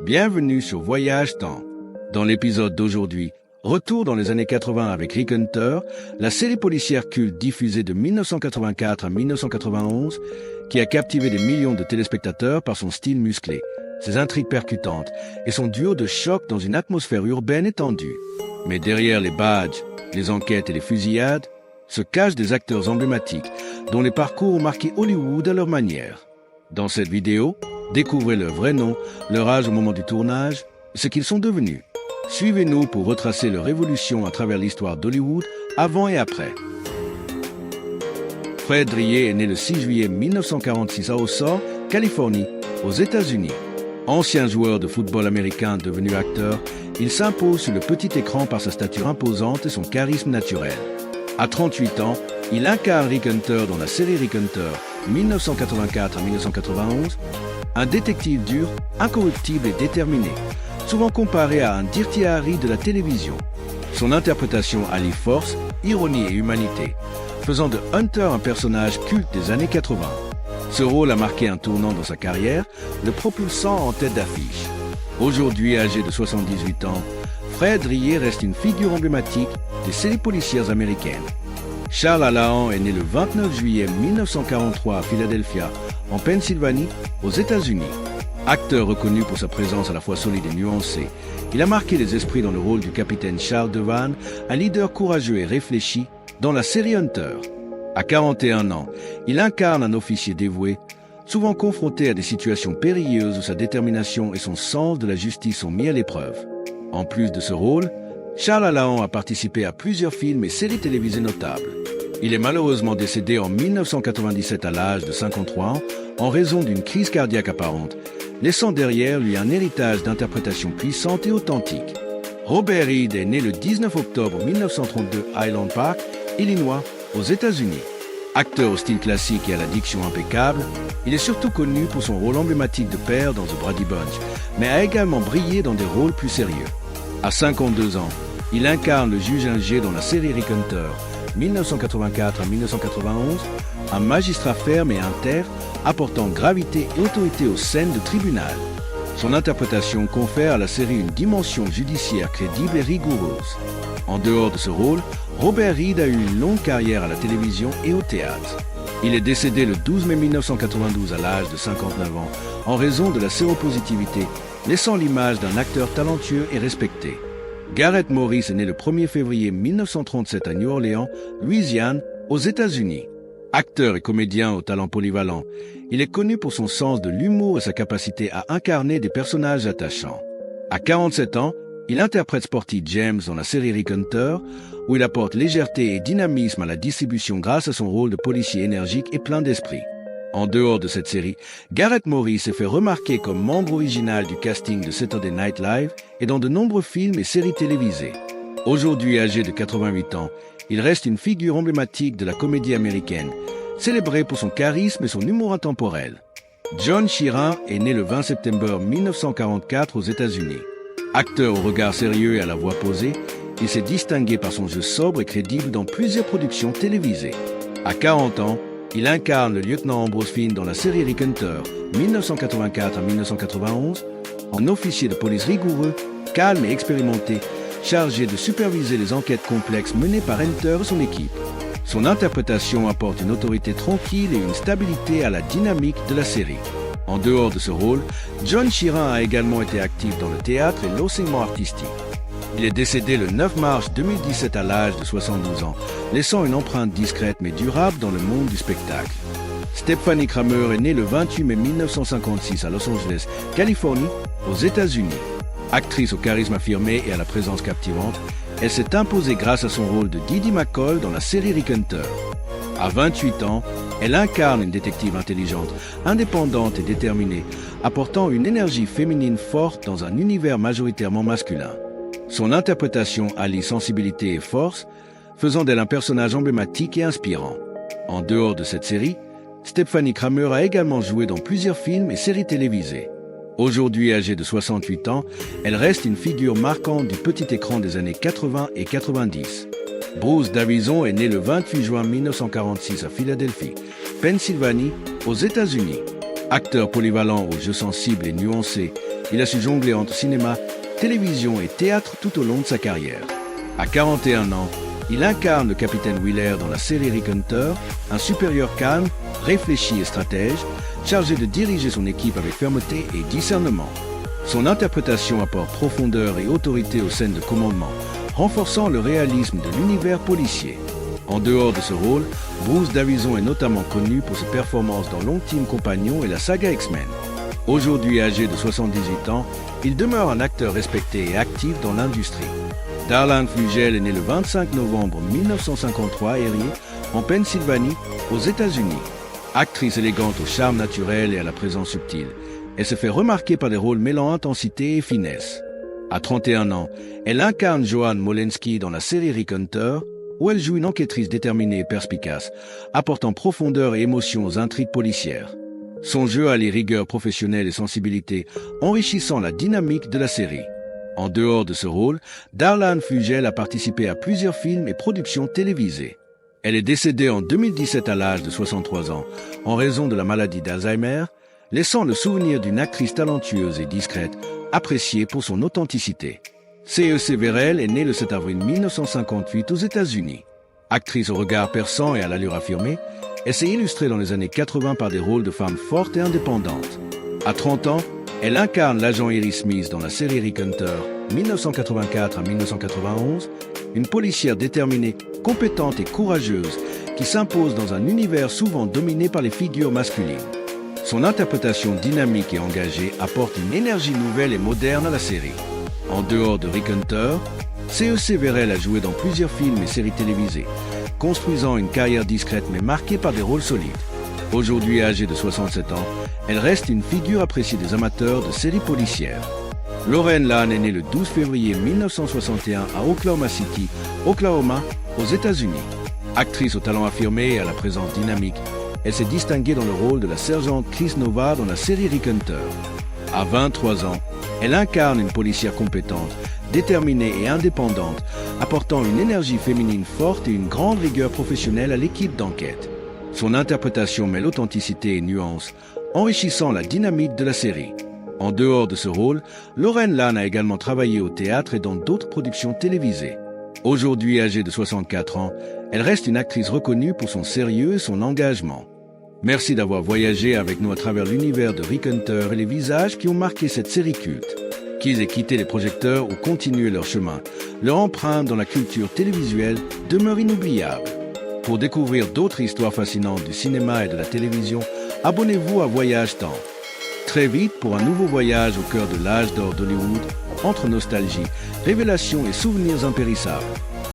Bienvenue sur Voyage Temps. Dans l'épisode d'aujourd'hui, retour dans les années 80 avec Rick Hunter, la série policière culte diffusée de 1984 à 1991, qui a captivé des millions de téléspectateurs par son style musclé, ses intrigues percutantes et son duo de choc dans une atmosphère urbaine étendue. Mais derrière les badges, les enquêtes et les fusillades, se cachent des acteurs emblématiques dont les parcours ont marqué Hollywood à leur manière. Dans cette vidéo, découvrez leur vrai nom, leur âge au moment du tournage, ce qu'ils sont devenus. Suivez-nous pour retracer leur évolution à travers l'histoire d'Hollywood avant et après. Fred Dryer est né le 6 juillet 1946 à Ossor, Californie, aux États-Unis. Ancien joueur de football américain devenu acteur, il s'impose sur le petit écran par sa stature imposante et son charisme naturel. À 38 ans, il incarne Rick Hunter dans la série Rick Hunter 1984 à 1991, un détective dur, incorruptible et déterminé, souvent comparé à un Dirty Harry de la télévision. Son interprétation allie force, ironie et humanité, faisant de Hunter un personnage culte des années 80. Ce rôle a marqué un tournant dans sa carrière, le propulsant en tête d'affiche. Aujourd'hui âgé de 78 ans, Fred Dryer reste une figure emblématique des séries policières américaines. Charles Allahan est né le 29 juillet 1943 à Philadelphia, en Pennsylvanie, aux États-Unis. Acteur reconnu pour sa présence à la fois solide et nuancée, il a marqué les esprits dans le rôle du capitaine Charles Devane, un leader courageux et réfléchi dans la série Hunter. À 41 ans, il incarne un officier dévoué, souvent confronté à des situations périlleuses où sa détermination et son sens de la justice sont mis à l'épreuve. En plus de ce rôle, Charles Allahan a participé à plusieurs films et séries télévisées notables. Il est malheureusement décédé en 1997 à l'âge de 53 ans en raison d'une crise cardiaque apparente, laissant derrière lui un héritage d'interprétation puissante et authentique. Robert Reed est né le 19 octobre 1932 à Highland Park, Illinois, aux États-Unis. Acteur au style classique et à la diction impeccable, il est surtout connu pour son rôle emblématique de père dans The Brady Bunch, mais a également brillé dans des rôles plus sérieux. À 52 ans, il incarne le juge Inger dans la série Rick Hunter, 1984 à 1991, un magistrat ferme et inter, apportant gravité et autorité aux scènes de tribunal. Son interprétation confère à la série une dimension judiciaire crédible et rigoureuse. En dehors de ce rôle, Robert Reed a eu une longue carrière à la télévision et au théâtre. Il est décédé le 12 mai 1992 à l'âge de 59 ans, en raison de la séropositivité, laissant l'image d'un acteur talentueux et respecté. Gareth Morris est né le 1er février 1937 à New Orleans, Louisiane, aux États-Unis. Acteur et comédien au talent polyvalent, il est connu pour son sens de l'humour et sa capacité à incarner des personnages attachants. À 47 ans, il interprète Sporty James dans la série Rick Hunter, où il apporte légèreté et dynamisme à la distribution grâce à son rôle de policier énergique et plein d'esprit. En dehors de cette série, Gareth Morris s'est fait remarquer comme membre original du casting de Saturday Night Live et dans de nombreux films et séries télévisées. Aujourd'hui âgé de 88 ans, il reste une figure emblématique de la comédie américaine, célébré pour son charisme et son humour intemporel. John Sheeran est né le 20 septembre 1944 aux États-Unis. Acteur au regard sérieux et à la voix posée, il s'est distingué par son jeu sobre et crédible dans plusieurs productions télévisées. À 40 ans, il incarne le lieutenant Ambrose Finn dans la série Rick Hunter, 1984 à 1991, en officier de police rigoureux, calme et expérimenté, chargé de superviser les enquêtes complexes menées par Hunter et son équipe. Son interprétation apporte une autorité tranquille et une stabilité à la dynamique de la série. En dehors de ce rôle, John Sheeran a également été actif dans le théâtre et l'enseignement artistique. Il est décédé le 9 mars 2017 à l'âge de 72 ans, laissant une empreinte discrète mais durable dans le monde du spectacle. Stephanie Kramer est née le 28 mai 1956 à Los Angeles, Californie, aux États-Unis. Actrice au charisme affirmé et à la présence captivante, elle s'est imposée grâce à son rôle de Didi McCall dans la série Rick Hunter. À 28 ans, elle incarne une détective intelligente, indépendante et déterminée, apportant une énergie féminine forte dans un univers majoritairement masculin. Son interprétation allie sensibilité et force, faisant d'elle un personnage emblématique et inspirant. En dehors de cette série, Stephanie Kramer a également joué dans plusieurs films et séries télévisées. Aujourd'hui âgée de 68 ans, elle reste une figure marquante du petit écran des années 80 et 90. Bruce Davison est né le 28 juin 1946 à Philadelphie, Pennsylvanie, aux États-Unis. Acteur polyvalent au jeu sensible et nuancé, Il a su jongler entre cinéma, télévision et théâtre tout au long de sa carrière. À 41 ans, il incarne le capitaine Wheeler dans la série Rick Hunter, un supérieur calme, réfléchi et stratège, chargé de diriger son équipe avec fermeté et discernement. Son interprétation apporte profondeur et autorité aux scènes de commandement, renforçant le réalisme de l'univers policier. En dehors de ce rôle, Bruce Davison est notamment connu pour ses performances dans Long Team Compagnon et la saga X-Men. Aujourd'hui âgé de 78 ans, il demeure un acteur respecté et actif dans l'industrie. Darlene Flugel est née le 25 novembre 1953 à Erie, en Pennsylvanie, aux États-Unis. Actrice élégante au charme naturel et à la présence subtile, elle se fait remarquer par des rôles mêlant intensité et finesse. À 31 ans, elle incarne Joanne Molensky dans la série Rick Hunter, où elle joue une enquêtrice déterminée et perspicace, apportant profondeur et émotion aux intrigues policières. Son jeu allie rigueur professionnelle et sensibilité, enrichissant la dynamique de la série. En dehors de ce rôle, Darlene Flugel a participé à plusieurs films et productions télévisées. Elle est décédée en 2017 à l'âge de 63 ans, en raison de la maladie d'Alzheimer, laissant le souvenir d'une actrice talentueuse et discrète, appréciée pour son authenticité. C.E.C. Verrell est née le 7 avril 1958 aux États-Unis. Actrice au regard perçant et à l'allure affirmée, elle s'est illustrée dans les années 80 par des rôles de femmes fortes et indépendantes. À 30 ans, elle incarne l'agent Iris Smith dans la série Rick Hunter, 1984 à 1991, une policière déterminée, compétente et courageuse qui s'impose dans un univers souvent dominé par les figures masculines. Son interprétation dynamique et engagée apporte une énergie nouvelle et moderne à la série. En dehors de Rick Hunter, C.E.C. Verrell a joué dans plusieurs films et séries télévisées, construisant une carrière discrète mais marquée par des rôles solides. Aujourd'hui âgée de 67 ans, elle reste une figure appréciée des amateurs de séries policières. Lauren Lane est née le 12 février 1961 à Oklahoma City, Oklahoma, aux États-Unis. Actrice au talent affirmé et à la présence dynamique, elle s'est distinguée dans le rôle de la sergente Chris Nova dans la série Rick Hunter. À 23 ans, elle incarne une policière compétente, déterminée et indépendante, apportant une énergie féminine forte et une grande rigueur professionnelle à l'équipe d'enquête. Son interprétation mêle authenticité et nuance, enrichissant la dynamique de la série. En dehors de ce rôle, Lauren Lane a également travaillé au théâtre et dans d'autres productions télévisées. Aujourd'hui âgée de 64 ans, elle reste une actrice reconnue pour son sérieux et son engagement. Merci d'avoir voyagé avec nous à travers l'univers de Rick Hunter et les visages qui ont marqué cette série culte. Qu'ils aient quitté les projecteurs ou continué leur chemin, leur empreinte dans la culture télévisuelle demeure inoubliable. Pour découvrir d'autres histoires fascinantes du cinéma et de la télévision, abonnez-vous à Voyage Temps. Très vite pour un nouveau voyage au cœur de l'âge d'or d'Hollywood, entre nostalgie, révélations et souvenirs impérissables.